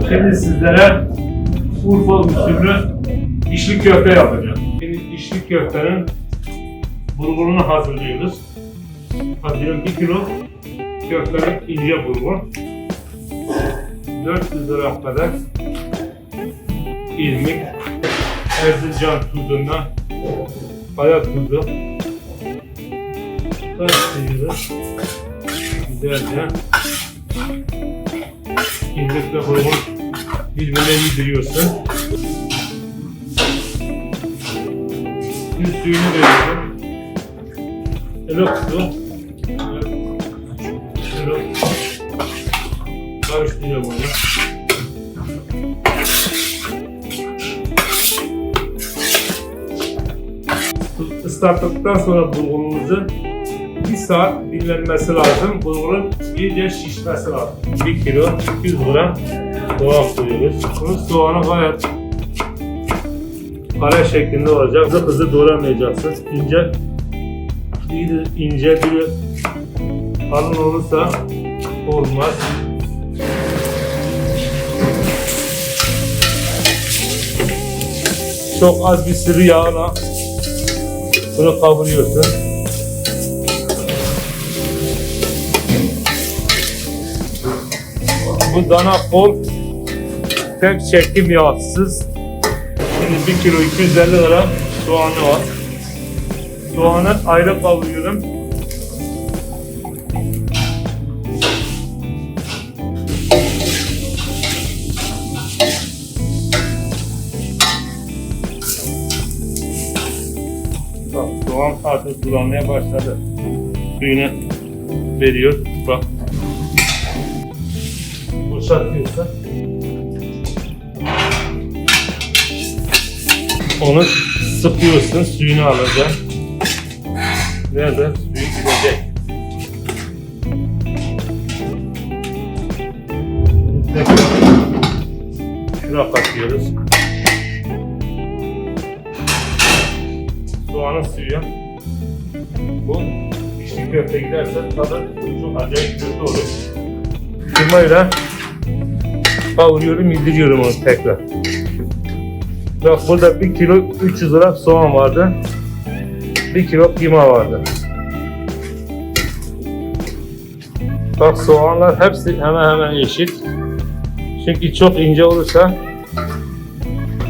Şimdi sizlere Urfa usulü içli köfte yapacağım. Şimdi içli köftenin bulgurunu hazırlıyoruz. Atıyorum 1 kilo köftenin ince bulgur. 400 gram kadar irmik, Erzincan tuzundan kaya tuzu karıştırıyoruz. Güzelce irmikle bulgur birbirine yediriyorsun. Şimdi suyunu veriyorum. Elok su. Elok. Karıştırıyorum onu. Islattıktan sonra bulgurumuzun 1 saat dinlenmesi lazım. Bulgurun iyice şişmesi lazım. 1 kilo 200 gram soğan koyuyoruz. Bunun soğanı gayet kare şeklinde olacak. Hızlı doğramayacaksın. İnce bir kalın olursa olmaz. Çok az bir sıvı yağla bunu kavuruyorsun. Bu dana kol tek çekim yağsız. Şimdi 1 kilo 250 gram soğanı var. Soğanı ayrı kavuruyorum. Bak soğan artık sulanmaya başladı. Suyunu veriyor. Bak. Boşaltıyorsun. Onu sıkıyorsun, suyunu alacaksın. Nerede? Suyu gidecek. Şuna katıyoruz. Soğanın suyu. Bu içli köfte giderse tadı çok acayip kötü olur. Kıymayla kavuruyorum, yediriyorum onu tekrar. Bak burada 1 kilo 300 gram soğan vardı. 1 kilo kıyma vardı. Bak soğanlar hepsi hemen eşit. Çünkü çok ince olursa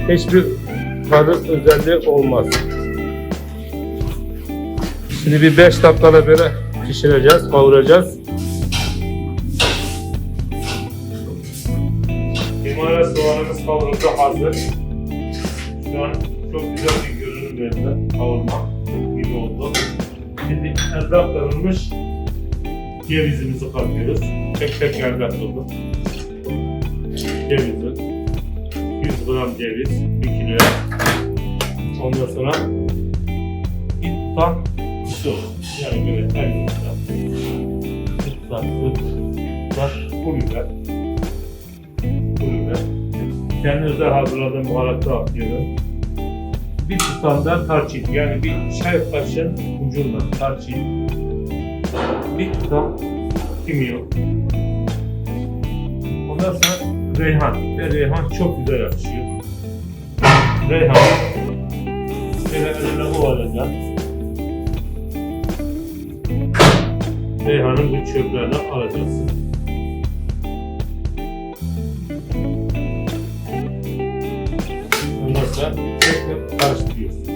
hiçbir tadı özelliği olmaz. Şimdi bir 5 dakikada böyle pişireceğiz, kavuracağız. Kıymayla soğanımız kavruldu, hazır. Şu an çok güzel bir görünüm verdi. Kavurma gibi oldu. Şimdi elde aktarılmış cevizimizi katıyoruz. Tek elde aktarıldı. Cevizi. 100 gram ceviz 1 kiloya. Ondan sonra bir tutam su. Yani böyle her yılda. Bir tutam pul biber. Kendi özel hazırladığım baharatı atıyorum. Bir tutam da tarçın, yani bir çay kaşığı ucundan tarçın. Bir tutam kimyon. Ondan sonra reyhan. Reyhan çok güzel yakışıyor. Reyhan. Böyle önüne ovalacağım. Reyhanın bu çöplerini alacaksın. Ondan sonra tekrar karıştırıyorsun.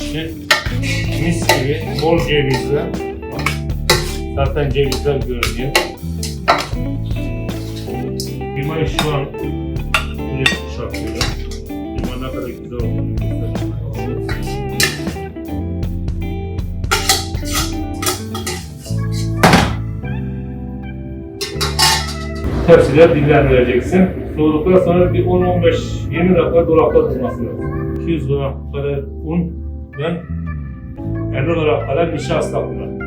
İşte mis gibi bol cevizle, zaten cevizler görünüyor. Kıymayı şu an buraya kuşatıyorum. Kıyma ne kadar güzel olduğunu göstereyim. Tepsiler dinlendireceksin. Soğuduktan sonra bir 10-15-20 dakika dolapta durması lazım. 200 gram kadar un ve 50 gram kadar nişasta kullan.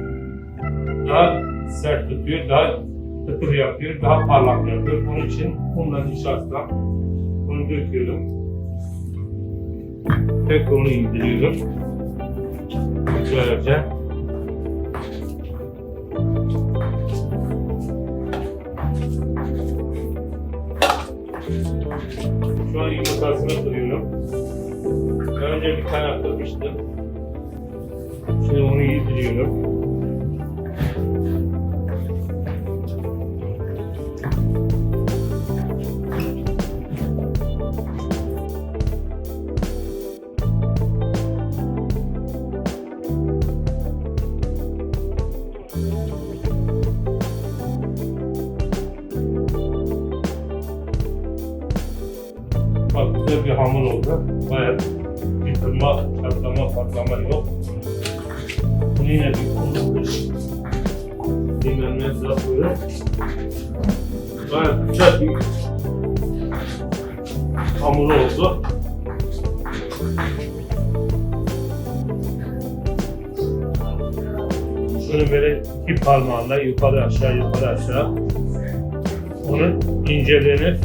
Daha sert tutuyor, daha tıkır yapıyor, daha parlak yapıyor. Onun için unla nişasta bunu döküyorum. Tek onu indiriyorum. Güzelce. Şu an yumurtasını kırıyorum. Önce bir tane kırmıştım. Şimdi onu yediriyorum. Bak güzel bir hamur oldu. Bayağı bir kırma, çatlama, patlama yok. Bunu yine bir konuşuruz. Dinlenmez daha böyle. Bayağı güzel bir hamur oldu. Bunu böyle iki parmağınla yukarı aşağı yukarı aşağı onun inceliğini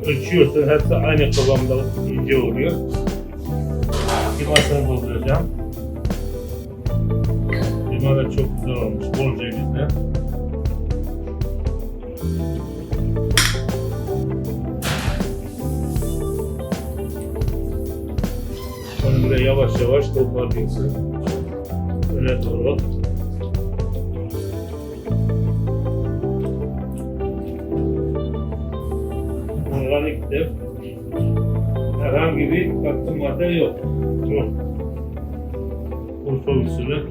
ölçüyorsun, hepsi aynı kıvamda ince oluyor. Kıymasını dolduracağım. Kıyma da çok güzel olmuş, bol cevizli. Onu böyle yavaş yavaş toparlıyorsun. Öne doğru. Organiktir. Herhangi bir katkı madde yok. Urfa usulü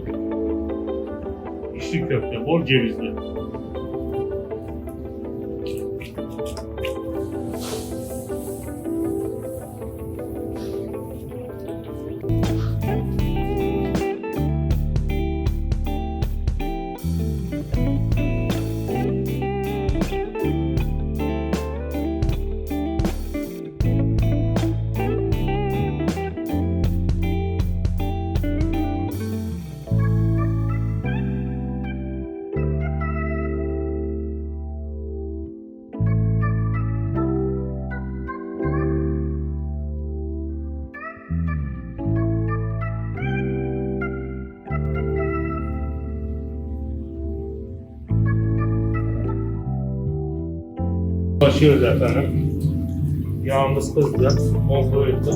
içli köfte, bol cevizli. Başlıyoruz efendim. Yağımız kızdı, kontrol ettim.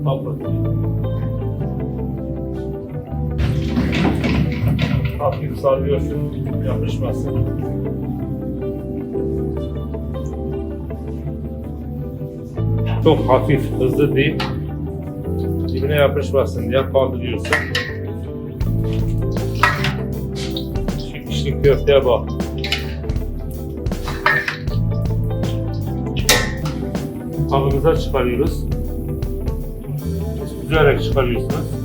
Kapatıyorum. Hafif sarıyorsun, yapışmasın. Çok hafif, hızlı değil. Dibine yapışmasın diye kaldırıyorsun. İçli köfteye bak. Kabımıza çıkarıyoruz. Süzerek çıkarıyorsunuz.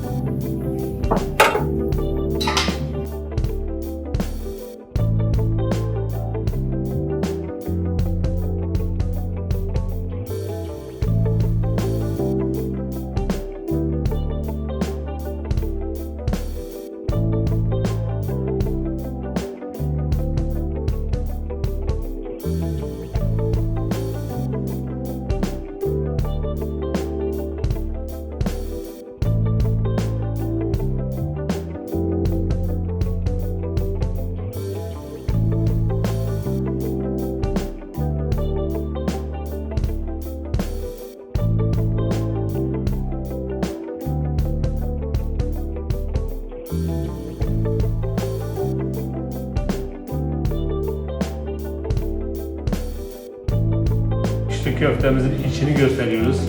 İçli köftemizin içini gösteriyoruz.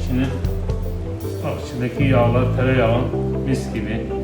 İçini, bak içindeki yağlar tereyağı mis gibi.